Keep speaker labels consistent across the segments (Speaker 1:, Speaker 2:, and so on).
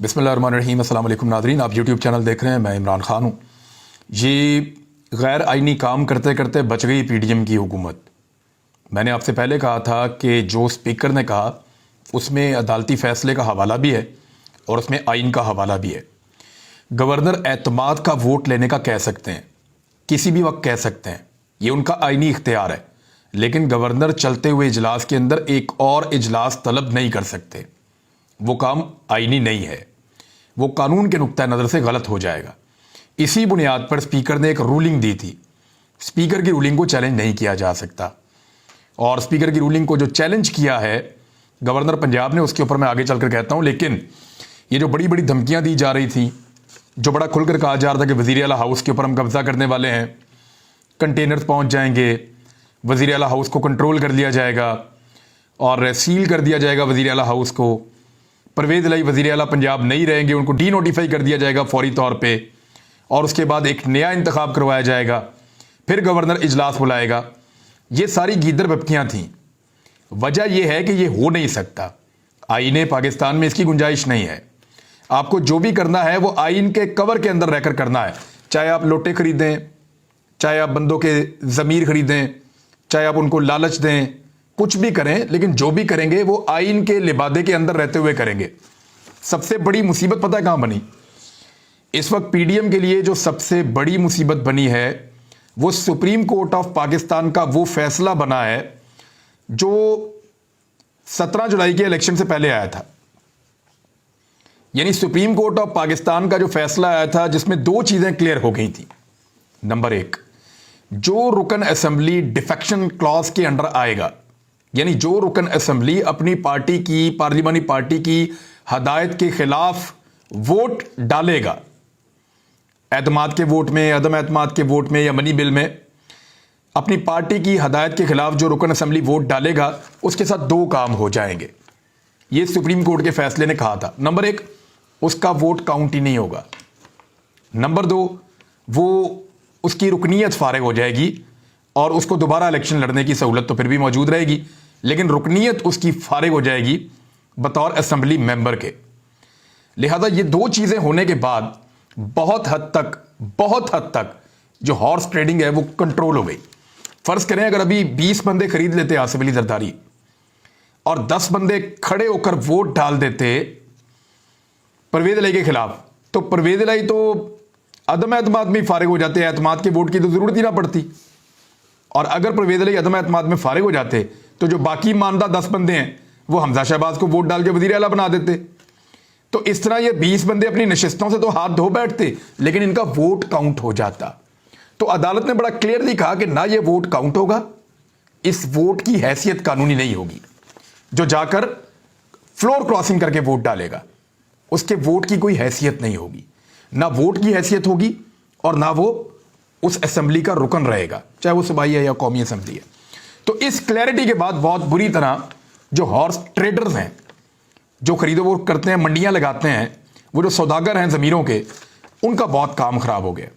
Speaker 1: बिस्मिल्लाहिर्रहमानिर्रहीम। अस्सलाम वालेकुम नाज़रीन, आप यूट्यूब चैनल देख रहे हैं। मैं इमरान खान हूँ। ये गैर आइनी काम करते करते बच गई पीडीएम की हुकूमत। मैंने आपसे पहले कहा था कि जो स्पीकर ने कहा उसमें अदालती फ़ैसले का हवाला भी है और उसमें आइन का हवाला भी है। गवर्नर एतमाद का वोट लेने का कह सकते हैं, किसी भी वक्त कह सकते हैं, ये उनका आइनी इख्तियार है। लेकिन गवर्नर चलते हुए इजलास के अंदर एक और इजलास तलब नहीं कर सकते। वो काम आइनी नहीं है, वो कानून के नुक्ता नज़र से गलत हो जाएगा। इसी बुनियाद पर स्पीकर ने एक रूलिंग दी थी। स्पीकर की रूलिंग को चैलेंज नहीं किया जा सकता, और स्पीकर की रूलिंग को जो चैलेंज किया है गवर्नर पंजाब ने, उसके ऊपर मैं आगे चलकर कहता हूं। लेकिन ये जो बड़ी बड़ी धमकियां दी जा रही थी, जो बड़ा खुलकर कहा जा रहा था कि वज़ीर आला हाउस के ऊपर हम कब्जा करने वाले हैं, कंटेनर्स पहुंच जाएंगे, वज़ीर आला हाउस को कंट्रोल कर लिया जाएगा और सील कर दिया जाएगा वज़ीर आला हाउस को, परवेज़ इलाही वज़ीर आला पंजाब नहीं रहेंगे, उनको डी नोटिफाई कर दिया जाएगा फौरी तौर पे, और उसके बाद एक नया इंतखाब करवाया जाएगा, फिर गवर्नर इजलास बुलाएगा। ये सारी गीदर बपकियाँ थीं। वजह यह है कि ये हो नहीं सकता। आईन पाकिस्तान में इसकी गुंजाइश नहीं है। आपको जो भी करना है वो आइन के कवर के अंदर रहकर करना है। चाहे आप लोटे खरीदें, चाहे आप बंदों के ज़मीर खरीदें, चाहे आप उनको लालच दें, कुछ भी करें, लेकिन जो भी करेंगे वो आइन के लिबादे के अंदर रहते हुए करेंगे। सबसे बड़ी मुसीबत पता है कहां बनी? इस वक्त पीडीएम के लिए जो सबसे बड़ी मुसीबत बनी है वो सुप्रीम कोर्ट ऑफ पाकिस्तान का वो फैसला बना है जो 17 जुलाई के इलेक्शन से पहले आया था। यानी सुप्रीम कोर्ट ऑफ पाकिस्तान का जो फैसला आया था जिसमें दो चीजें क्लियर हो गई थी। नंबर एक, जो रुकन असेंबली डिफेक्शन क्लॉज के अंडर आएगा, यानी जो रुकन असेंबली अपनी पार्टी की, पार्लिमानी पार्टी की हदायत के खिलाफ वोट डालेगा, एतमाद के वोट में, अदम एतमाद के वोट में या मनी बिल में, अपनी पार्टी की हदायत के खिलाफ जो रुकन असेंबली वोट डालेगा उसके साथ दो काम हो जाएंगे। ये सुप्रीम कोर्ट के फैसले ने कहा था। नंबर एक, उसका वोट काउंट ही नहीं होगा। नंबर दो, वो उसकी रुकनीयत फारिग हो जाएगी और उसको दोबारा इलेक्शन लड़ने की सहूलत तो फिर भी मौजूद रहेगी, लेकिन रुकनीयत उसकी फारिग हो जाएगी बतौर असेंबली मेंबर के। लिहाजा ये दो चीजें होने के बाद बहुत हद तक जो हॉर्स ट्रेडिंग है वो कंट्रोल हो गई। फर्ज करें अगर अभी 20 बंदे खरीद लेते आसिफ अली जरदारी और 10 बंदे खड़े होकर वोट डाल देते परवेज इलाही के खिलाफ, तो परवेज इलाही तो अदम एतमाद में फारिग हो जाते, एतमाद के वोट की तो जरूरत ही ना पड़ती। और अगर परवेज इलाही अदम एतमाद में फारिग हो जाते तो जो बाकी ईमानदार 10 बंदे हैं वो हमजा शहबाज को वोट डाल के वज़ीर आला बना देते। तो इस तरह ये 20 बंदे अपनी नशिस्तों से तो हाथ धो बैठते, लेकिन इनका वोट काउंट हो जाता। तो अदालत ने बड़ा क्लियरली कहा कि ना ये वोट काउंट होगा, इस वोट की हैसियत कानूनी नहीं होगी। जो जाकर फ्लोर क्रॉसिंग करके वोट डालेगा उसके वोट की कोई हैसियत नहीं होगी। ना वोट की हैसियत होगी और ना वो उस असेंबली का रुकन रहेगा, चाहे वो सूबाई है या कौमी असेंबली है। तो इस क्लैरिटी के बाद बहुत बुरी तरह जो हॉर्स ट्रेडर्स हैं, जो खरीदो वो करते हैं, मंडियां लगाते हैं, वो जो सौदागर हैं ज़मीरों के, उनका बहुत काम खराब हो गया।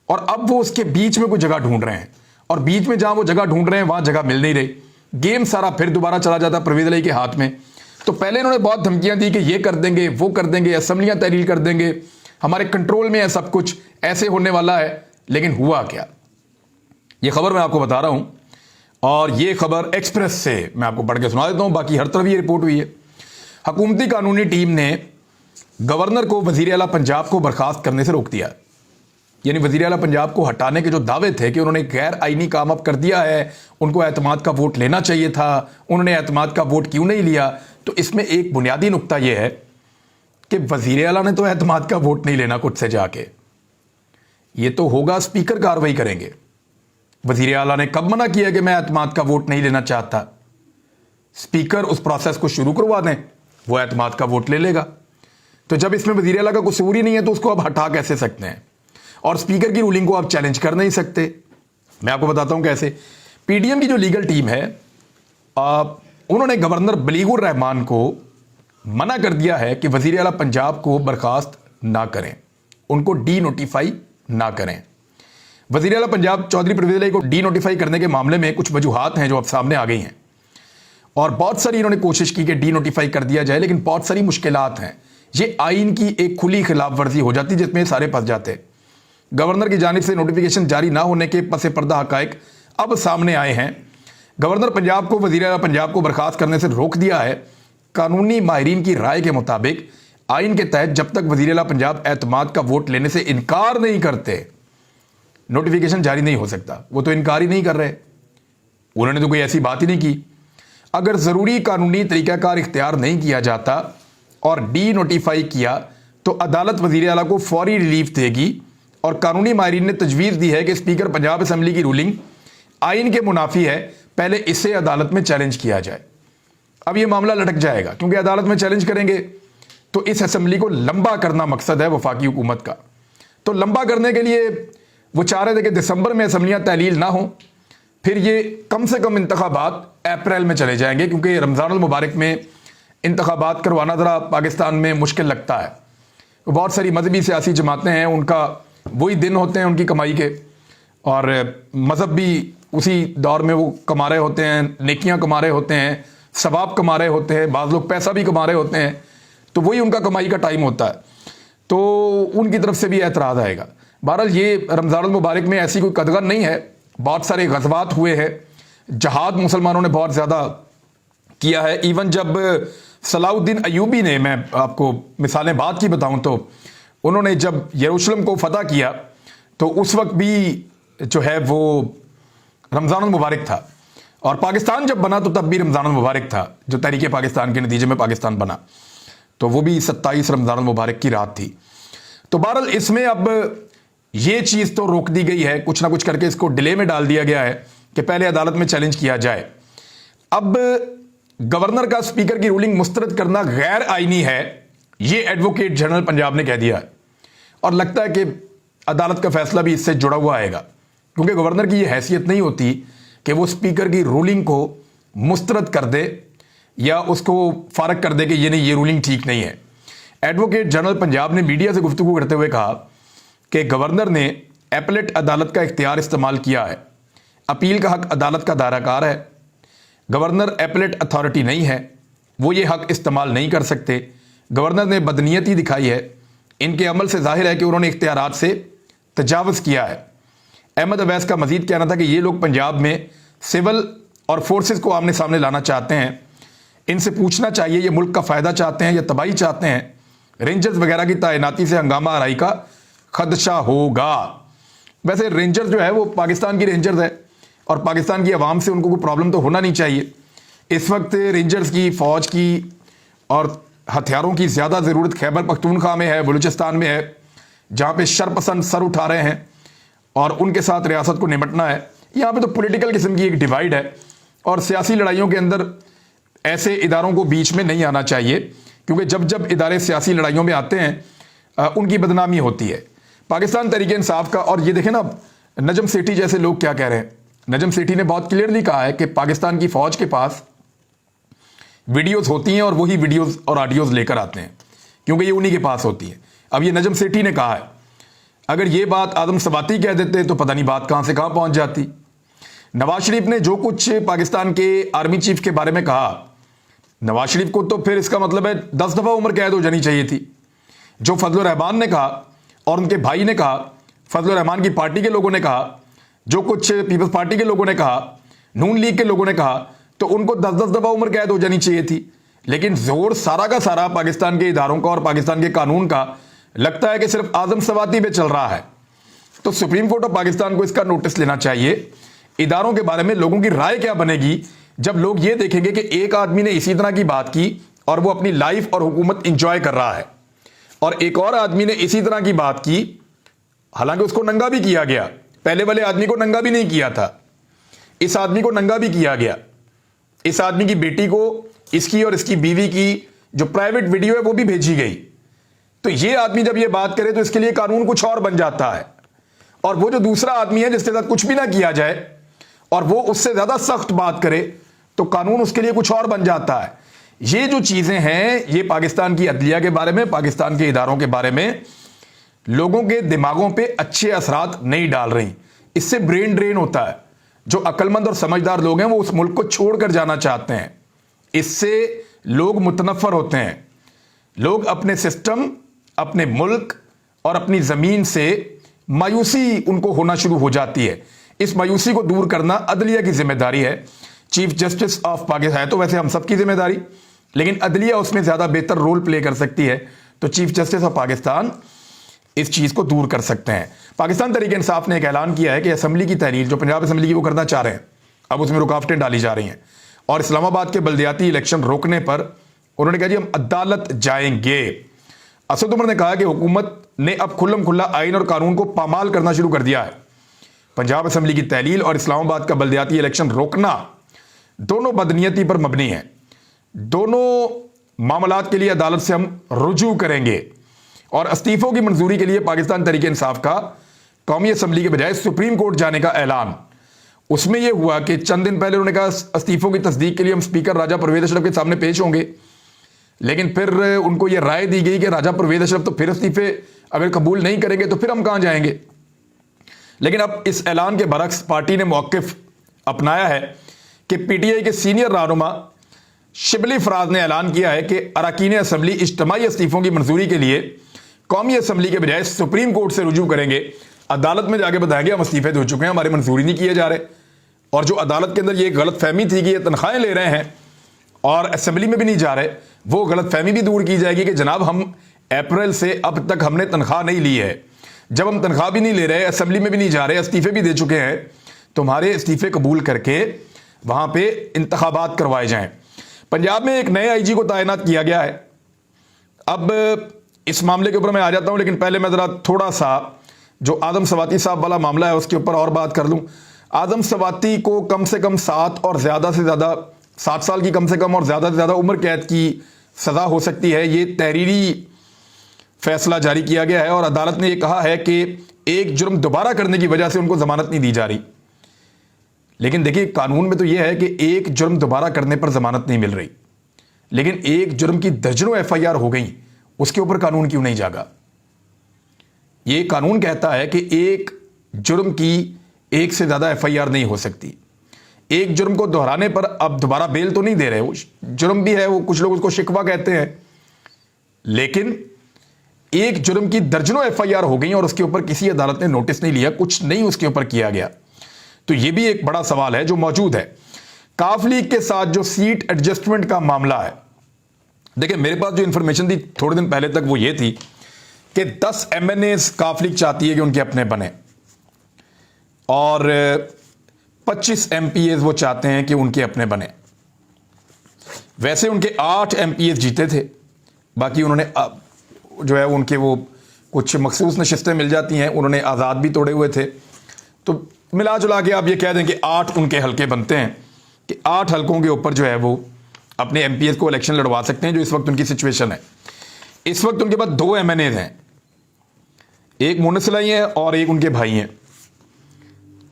Speaker 1: और अब वो उसके बीच में कोई जगह ढूंढ रहे हैं, और बीच में जहां वो जगह ढूंढ रहे हैं वहां जगह मिल नहीं रही। गेम सारा फिर दोबारा चला जाता परवेज इलाही के हाथ में। तो पहले इन्होंने बहुत धमकियां दी कि ये कर देंगे, वो कर देंगे, असेंबलियां तहरीर कर देंगे, हमारे कंट्रोल में है सब कुछ, ऐसे होने वाला है। लेकिन हुआ क्या? ये खबर मैं आपको बता रहा हूं, और ये खबर एक्सप्रेस से मैं आपको पढ़ के सुना देता हूं, बाकी हर तरफ ये रिपोर्ट हुई है। हुकूमती कानूनी टीम ने गवर्नर को वज़ीर आला पंजाब को बर्खास्त करने से रोक दिया। यानी वज़ीर आला पंजाब को हटाने के जो दावे थे कि उन्होंने गैर आईनी काम अब कर दिया है, उनको एतमाद का वोट लेना चाहिए था, उन्होंने एतमाद का वोट क्यों नहीं लिया? तो इसमें एक बुनियादी नुक्ता यह है कि वज़ीर आला ने तो एतमाद का वोट नहीं लेना खुद से जाके, ये तो होगा स्पीकर कार्रवाई करेंगे। वज़ीर आला ने कब मना किया कि मैं एतमाद का वोट नहीं लेना चाहता? स्पीकर उस प्रोसेस को शुरू करवा दें, वो एतमाद का वोट ले लेगा। तो जब इसमें वज़ीर आला का कसूर ही नहीं है तो उसको आप हटा कैसे सकते हैं? और स्पीकर की रूलिंग को आप चैलेंज कर नहीं सकते। मैं आपको बताता हूं कैसे। पीडीएम की जो लीगल टीम है, उन्होंने गवर्नर बलीगुर रहमान को मना कर दिया है कि वज़ीर आला पंजाब को बर्खास्त ना करें, उनको डी नोटिफाई ना करें। वज़ीर आला पंजाब चौधरी परवेज़ इलाही को डी नोटिफाई करने के मामले में कुछ वजूहात हैं जो अब सामने आ गई हैं, और बहुत सारी इन्होंने कोशिश की कि डी नोटिफाई कर दिया जाए, लेकिन बहुत सारी मुश्किलात हैं। ये आइन की एक खुली खिलाफ वर्जी हो जाती जिसमें सारे फंस जाते। गवर्नर की जानिब से नोटिफिकेशन जारी ना होने के पस पर्दा हकायक अब सामने आए हैं। गवर्नर पंजाब को वज़ीर आला पंजाब को बर्खास्त करने से रोक दिया है। कानूनी माहिरीन की राय के मुताबिक आइन के तहत जब तक वज़ीर आला पंजाब एतमाद का वोट लेने से इनकार नहीं करते, नोटिफिकेशन जारी नहीं हो सकता। वो तो इनकार ही नहीं कर रहे, उन्होंने तो कोई ऐसी बात ही नहीं की। अगर ज़रूरी कानूनी तरीक़ाकार इख्तियार नहीं किया जाता और डी नोटिफाई किया तो अदालत वज़ीर आला को फौरी रिलीफ देगी। और कानूनी माहिरीन ने तजवीज़ दी है कि स्पीकर पंजाब असम्बली की रूलिंग आइन के मुनाफी है, पहले इसे अदालत में चैलेंज किया जाए। अब यह मामला लटक जाएगा क्योंकि अदालत में चैलेंज करेंगे तो इस असम्बली को लंबा करना मकसद है वफाकी हुकूमत का। तो लंबा करने के लिए वो चाह रहे थे कि दिसंबर में असम्बलियाँ तहलील ना हो, फिर ये कम से कम इंतखाबात अप्रैल में चले जाएंगे क्योंकि रमज़ानुल मुबारक में इंतखाबात करवाना ज़रा पाकिस्तान में मुश्किल लगता है। बहुत सारी मजहबी सियासी जमातें हैं, उनका वही दिन होते हैं उनकी कमाई के, और मज़हब भी उसी दौर में वो कमा रहे होते हैं, नेकियां कमा रहे होते हैं, सवाब कमा रहे होते हैं, बाज़ लोग पैसा भी कमा रहे होते हैं, तो वही उनका कमाई का टाइम होता है। तो उनकी तरफ से भी एतराज़ आएगा। बहरहाल ये रमज़ानुल मुबारक में ऐसी कोई कदगन नहीं है, बहुत सारे गज़वात हुए हैं, जहाद मुसलमानों ने बहुत ज़्यादा किया है। इवन जब सलाउद्दीन अयूबी ने, मैं आपको मिसालें बात की बताऊं तो उन्होंने जब यरूशलेम को फतह किया तो उस वक्त भी जो है वो रमज़ानुल मुबारक था, और पाकिस्तान जब बना तो तब भी रमज़ानुल मुबारक था। जो तहरीक पाकिस्तान के नतीजे में पाकिस्तान बना तो वो भी 27 रमज़ानुल मुबारक की रात थी। तो बहरहाल इसमें अब ये चीज़ तो रोक दी गई है, कुछ ना कुछ करके इसको डिले में डाल दिया गया है कि पहले अदालत में चैलेंज किया जाए। अब गवर्नर का स्पीकर की रूलिंग मुस्तरद करना गैर आईनी है, ये एडवोकेट जनरल पंजाब ने कह दिया है, और लगता है कि अदालत का फैसला भी इससे जुड़ा हुआ आएगा क्योंकि गवर्नर की ये हैसियत नहीं होती कि वो स्पीकर की रूलिंग को मुस्तरद कर दे या उसको फारग कर दे कि ये नहीं, ये रूलिंग ठीक नहीं है। एडवोकेट जनरल पंजाब ने मीडिया से गुफ्तगू करते हुए कहा कि गवर्नर ने एपलेट अदालत का इख्तियार इस्तेमाल किया है, अपील का हक अदालत का दायराकार है, गवर्नर एपलेट अथॉरिटी नहीं है, वो ये हक इस्तेमाल नहीं कर सकते। गवर्नर ने बदनीयती दिखाई है, इनके अमल से जाहिर है कि उन्होंने इख्तियारात से तजावज़ किया है। अहमद अवैस का मजीद कहना था कि ये लोग पंजाब में सिविल और फोर्सेस को आमने सामने लाना चाहते हैं, इनसे पूछना चाहिए ये मुल्क का फ़ायदा चाहते हैं या तबाही चाहते हैं। रेंजर्स वगैरह की तैनाती से हंगामा आराई का खदशा होगा। वैसे रेंजर्स जो है वो पाकिस्तान की रेंजर्स है और पाकिस्तान की आवाम से उनको कोई प्रॉब्लम तो होना नहीं चाहिए। इस वक्त रेंजर्स की, फ़ौज की और हथियारों की ज़्यादा ज़रूरत खैबर पख्तूनख्वा में है, बलूचिस्तान में है, जहाँ पे शरपसंद सर उठा रहे हैं और उनके साथ रियासत को निपटना है। यहाँ पे तो पॉलिटिकल किस्म की एक डिवाइड है और सियासी लड़ाइयों के अंदर ऐसे इदारों को बीच में नहीं आना चाहिए क्योंकि जब जब इदारे सियासी लड़ाइयों में आते हैं उनकी बदनामी होती है। पाकिस्तान तहरीक इंसाफ का, और ये देखें ना, नजम सेठी जैसे लोग क्या कह रहे हैं। नजम सेठी ने बहुत क्लियरली कहा है कि पाकिस्तान की फ़ौज के पास वीडियोस होती हैं और वही वीडियोस और ऑडियोज लेकर आते हैं क्योंकि ये उन्हीं के पास होती है। अब ये नजम सेठी ने कहा है, अगर ये बात आदम सबाती कह देते तो पता नहीं बात कहाँ से कहाँ पहुँच जाती। नवाज शरीफ ने जो कुछ पाकिस्तान के आर्मी चीफ के बारे में कहा, नवाज शरीफ को तो फिर इसका मतलब है 10 दफ़ा उम्र कैद हो जानी चाहिए थी। जो फजलुर रहमान ने कहा और उनके भाई ने कहा, फजलुर रहमान की पार्टी के लोगों ने कहा, जो कुछ पीपल्स पार्टी के लोगों ने कहा, नून लीग के लोगों ने कहा, तो उनको 10-10 दफ़ा उम्र कैद हो जानी चाहिए थी। लेकिन जोर सारा का सारा पाकिस्तान के इदारों का और पाकिस्तान के कानून का लगता है कि सिर्फ आदम सवाती पे चल रहा है। तो सुप्रीम कोर्ट ऑफ पाकिस्तान को इसका नोटिस लेना चाहिए। इदारों के बारे में लोगों की राय क्या बनेगी जब लोग ये देखेंगे कि एक आदमी ने इसी तरह की बात की और वो अपनी लाइफ और हुकूमत इंजॉय कर रहा है, और एक और आदमी ने इसी तरह की बात की, हालांकि उसको नंगा भी किया गया, पहले वाले आदमी को नंगा भी नहीं किया था, इस आदमी को नंगा भी किया गया। इस आदमी की बेटी को, इसकी और इसकी बीवी की जो प्राइवेट वीडियो है वो भी भेजी गई। तो ये आदमी जब ये बात करे तो इसके लिए कानून कुछ और बन जाता है, और वो जो दूसरा आदमी है जिसके साथ कुछ भी ना किया जाए और वो उससे ज्यादा सख्त बात करे तो कानून उसके लिए कुछ और बन जाता है। ये जो चीजें हैं ये पाकिस्तान की अदलिया के बारे में, पाकिस्तान के इदारों के बारे में लोगों के दिमागों पे अच्छे असरात नहीं डाल रही। इससे ब्रेन ड्रेन होता है। जो अक्लमंद और समझदार लोग हैं वो उस मुल्क को छोड़कर जाना चाहते हैं। इससे लोग मुतनफ़र होते हैं। लोग अपने सिस्टम, अपने मुल्क और अपनी ज़मीन से मायूसी उनको होना शुरू हो जाती है। इस मायूसी को दूर करना अदलिया की जिम्मेदारी है। चीफ जस्टिस ऑफ पाकिस्तान है तो वैसे हम सब की जिम्मेदारी, लेकिन अदलिया उसमें ज़्यादा बेहतर रोल प्ले कर सकती है। तो चीफ जस्टिस ऑफ पाकिस्तान इस चीज़ को दूर कर सकते हैं। पाकिस्तान तहरीक इंसाफ ने एक ऐलान किया है कि असम्बली की तहरीर जो पंजाब असम्बली की वो करना चाह रहे हैं, अब उसमें रुकावटें डाली जा रही हैं। और इस्लामाबाद के बल्दियाती इलेक्शन रोकने पर उन्होंने कहा जी हम अदालत जाएंगे। असद उमर ने कहा कि हुकूमत ने अब खुल्लम खुल्ला आइन और कानून को पामाल करना शुरू कर दिया है। पंजाब असम्बली की तहलील और इस्लामाबाद का बल्दियाती इलेक्शन रोकना दोनों बदनीयती पर मबनी है। दोनों मामलात के लिए अदालत से हम रुजू करेंगे। और इस्तीफों की मंजूरी के लिए पाकिस्तान तहरीक इंसाफ का कौमी असम्बली के बजाय सुप्रीम कोर्ट जाने का ऐलान। उसमें यह हुआ कि चंद दिन पहले उन्होंने कहा इस्तीफों की तस्दीक के लिए हम स्पीकर राजा परवेज अशरफ के सामने पेश होंगे, लेकिन फिर उनको यह राय दी गई कि राजा परवेज अशरफ तो फिर इस्तीफे अगर कबूल नहीं करेंगे तो फिर हम कहां जाएंगे। लेकिन अब इस ऐलान के बरक्स पार्टी ने मौक़िफ़ अपनाया है कि पीटीआई के सीनियर रहनुमा शिबली फराज ने ऐलान किया है कि अरकान असम्बली इज्तिमाई इस्तीफों की मंजूरी के लिए कौमी असम्बली के बजाय सुप्रीम कोर्ट से रुजू करेंगे। अदालत में जाके बताएंगे हम इस्तीफे दे चुके हैं, हमारे मंजूरी नहीं किए जा रहे। और जो अदालत के अंदर ये गलत फहमी थी कि ये तनख्वाहें ले रहे हैं और असम्बली में भी नहीं जा रहे, वो गलत फहमी भी दूर की जाएगी कि जनाब हम अप्रैल से अब तक हमने तनख्वाह नहीं ली है। जब हम तनख्वाह भी नहीं ले रहे, असम्बली में भी नहीं जा रहे, इस्तीफे भी दे चुके हैं, तुम्हारे इस्तीफे कबूल करके वहां पे इंतखाबात करवाए जाएं। पंजाब में एक नए आईजी को तैनात किया गया है। अब इस मामले के ऊपर मैं आ जाता हूं, लेकिन पहले मैं जरा थोड़ा सा जो आदम सवाती साहब वाला मामला है उसके ऊपर और बात कर लूं। आदम सवाती को कम से कम 7 और ज़्यादा से ज़्यादा 7 साल की कम से कम और ज़्यादा से ज़्यादा उम्र कैद की सज़ा हो सकती है। ये तहरीरी फैसला जारी किया गया है और अदालत ने यह कहा है कि एक जुर्म दोबारा करने की वजह से उनको जमानत नहीं दी जा रही। लेकिन देखिए कानून में तो यह है कि एक जुर्म दोबारा करने पर जमानत नहीं मिल रही, लेकिन एक जुर्म की दर्जनों एफआईआर हो गई, उसके ऊपर कानून क्यों नहीं जागा। यह कानून कहता है कि एक जुर्म की एक से ज्यादा एफआईआर नहीं हो सकती। एक जुर्म को दोहराने पर अब दोबारा बेल तो नहीं दे रहे, वो जुर्म भी है, वो कुछ लोग उसको शिकवा कहते हैं, लेकिन एक जुर्म की दर्जनों एफआईआर हो गई और उसके ऊपर किसी अदालत ने नोटिस नहीं लिया, कुछ नहीं उसके ऊपर किया गया। तो यह भी एक बड़ा सवाल है जो मौजूद है। काफ लीग के साथ जो सीट एडजस्टमेंट का मामला है, देखिए मेरे पास जो इंफॉर्मेशन थी थोड़े दिन पहले तक वो ये थी कि 10 एमएनएस काफ लीग चाहती है कि उनके अपने बने और 25 एमपीएस वो चाहते हैं कि उनके अपने बने। वैसे उनके 8 एमपीएस जीते थे, बाकी उन्होंने जो है उनके वो कुछ मखसूस नशिस्तें मिल जाती हैं, उन्होंने आज़ाद भी तोड़े हुए थे। तो मिला जुला के आप ये कह दें कि 8 उनके हल्के बनते हैं कि 8 हल्कों के ऊपर जो है वो अपने एमपीएस को इलेक्शन लड़वा सकते हैं, जो इस वक्त उनकी सिचुएशन है। इस वक्त उनके पास 2 एमएनएज हैं, एक मुनसलाई है और एक उनके भाई हैं।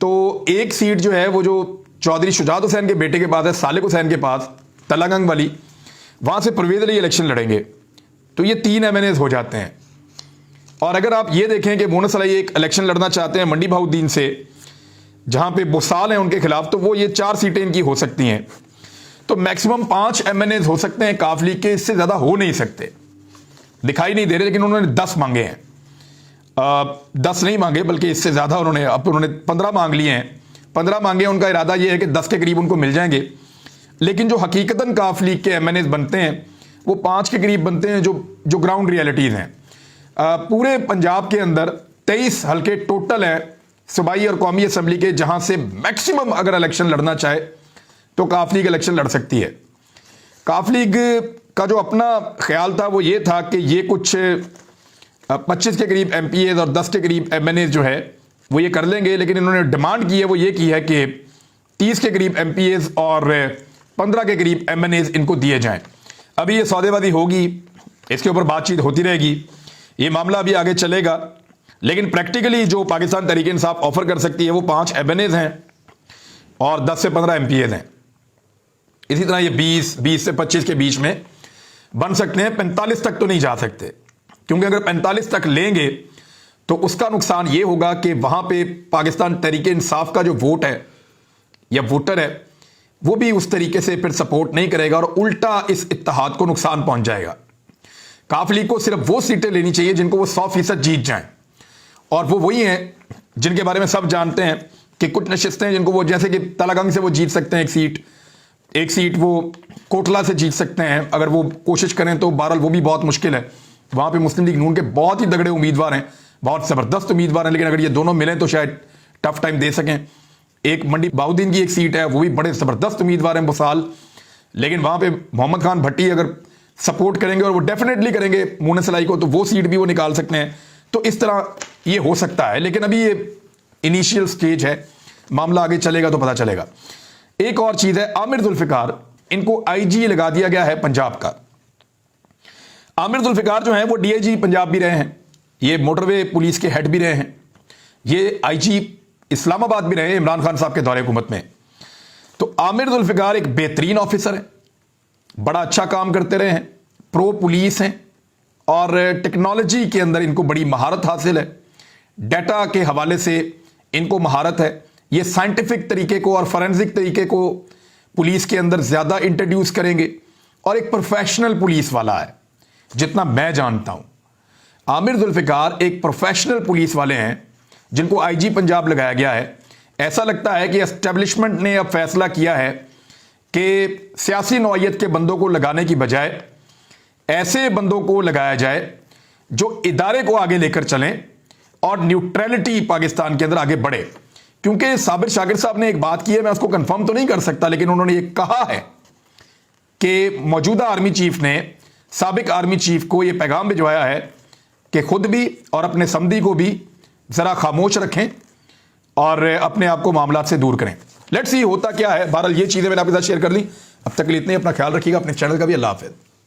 Speaker 1: तो एक सीट जो है वो जो चौधरी शुजात हुसैन के बेटे के पास है, सालिक हुसैन के पास, तलागंग वाली, वहां से परवेज अली इलेक्शन लड़ेंगे। तो ये 3 एमएनएज हो जाते हैं। और अगर आप ये देखें कि मुनसलाई एक इलेक्शन लड़ना चाहते हैं मंडी बहाउद्दीन से, जहां पे बुसाल हैं उनके खिलाफ, तो वो ये 4 सीटें इनकी हो सकती हैं। तो मैक्सिमम 5 एमएनएज हो सकते हैं काफ लीग के, इससे ज्यादा हो नहीं सकते, दिखाई नहीं दे रहे। लेकिन उन्होंने 10 मांगे हैं, 10 नहीं मांगे बल्कि इससे ज्यादा उन्होंने 15 मांग लिए हैं। 15 मांगे, उनका इरादा यह है कि 10 के करीब उनको मिल जाएंगे। लेकिन जो हकीकतन काफ लीग के एमएनएज बनते हैं वो 5 के करीब बनते हैं, जो ग्राउंड रियलिटीज हैं। पूरे पंजाब के अंदर 23 हल्के टोटल हैं सूबाई और कौमी असम्बली के, जहां से मैक्सिमम अगर इलेक्शन लड़ना चाहे तो काफ लीग इलेक्शन लड़ सकती है। काफ लीग का जो अपना ख्याल था वो ये था कि ये कुछ 25 के करीब एमपीएज और 10 के करीब एमएनए जो है वो ये कर लेंगे। लेकिन इन्होंने डिमांड की है वो ये की है कि 30 के करीब एमपीएज और 15 के करीब एमएनएज इनको दिए जाएं। अभी ये सौदेबाजी होगी, इसके ऊपर बातचीत होती रहेगी, ये मामला अभी आगे चलेगा। लेकिन प्रैक्टिकली जो पाकिस्तान तहरीक इंसाफ ऑफर कर सकती है वो 5 एमएनएज हैं और 10 से 15 एमपीएज हैं। इसी तरह ये 20 से 25 के बीच में बन सकते हैं। 45 तक तो नहीं जा सकते, क्योंकि अगर 45 तक लेंगे तो उसका नुकसान ये होगा कि वहां पे पाकिस्तान तहरीक इंसाफ का जो वोट है या वोटर है वो भी उस तरीके से फिर सपोर्ट नहीं करेगा और उल्टा इस इत्तेहाद को नुकसान पहुंच जाएगा। काफ लीग को सिर्फ वो सीटें लेनी चाहिए जिनको वो 100% जीत जाएं, और वो वही हैं जिनके बारे में सब जानते हैं कि कुछ नशिस्तें हैं जिनको वो, जैसे कि तलागंग से वो जीत सकते हैं एक सीट वो कोटला से जीत सकते हैं अगर वो कोशिश करें तो। बहरहाल वो भी बहुत मुश्किल है, वहां पे मुस्लिम लीग नून के बहुत ही तगड़े उम्मीदवार हैं, बहुत जबरदस्त उम्मीदवार हैं, लेकिन अगर ये दोनों मिलें तो शायद टफ टाइम दे सकें। एक मंडी बाउद्दीन की एक सीट है, वो भी बड़े जबरदस्त उम्मीदवार हैं बुसाल, लेकिन वहां पे मोहम्मद खान भट्टी अगर सपोर्ट करेंगे, और वो डेफिनेटली करेंगे मूनस इलाही को, तो वो सीट भी वो निकाल सकते हैं। तो इस तरह ये हो सकता है, लेकिन अभी ये इनिशियल स्टेज है, मामला आगे चलेगा तो पता चलेगा। एक और चीज है, आमिर जुल्फिकार, इनको आईजी लगा दिया गया है पंजाब का। आमिर जुल्फिकार जो है वो डीआईजी पंजाब भी रहे हैं, ये मोटरवे पुलिस के हेड भी रहे हैं, ये आईजी इस्लामाबाद भी रहे हैं इमरान खान साहब के दौरे हुकूमत में। तो आमिर जुल्फिकार एक बेहतरीन ऑफिसर है, बड़ा अच्छा काम करते रहे हैं, प्रो पुलिस हैं, और टेक्नोलॉजी के अंदर इनको बड़ी महारत हासिल है, डाटा के हवाले से इनको महारत है। ये साइंटिफिक तरीके को और फॉरेंसिक तरीके को पुलिस के अंदर ज्यादा इंट्रोड्यूस करेंगे, और एक प्रोफेशनल पुलिस वाला है जितना मैं जानता हूं। आमिर जुल्फिकार एक प्रोफेशनल पुलिस वाले हैं जिनको आईजी पंजाब लगाया गया है। ऐसा लगता है कि एस्टेब्लिशमेंट ने अब फैसला किया है कि सियासी नौइयत के बंदों को लगाने की बजाय ऐसे बंदों को लगाया जाए जो इदारे को आगे लेकर चलें और न्यूट्रलिटी पाकिस्तान के अंदर आगे बढ़े। क्योंकि साबिर शाकिर साहब ने एक बात की है, मैं उसको कंफर्म तो नहीं कर सकता, लेकिन उन्होंने ये कहा है कि मौजूदा आर्मी चीफ ने साबिक आर्मी चीफ को यह पैगाम भिजवाया है कि खुद भी और अपने समधी को भी जरा खामोश रखें और अपने आप को मामलात से दूर करें। लेट्स सी होता क्या है। बहरहाल ये चीजें मैंने आपके साथ शेयर कर ली। अब तक के लिए इतने, अपना ख्याल रखिएगा, अपने चैनल का भी। अल्लाह हाफिज़।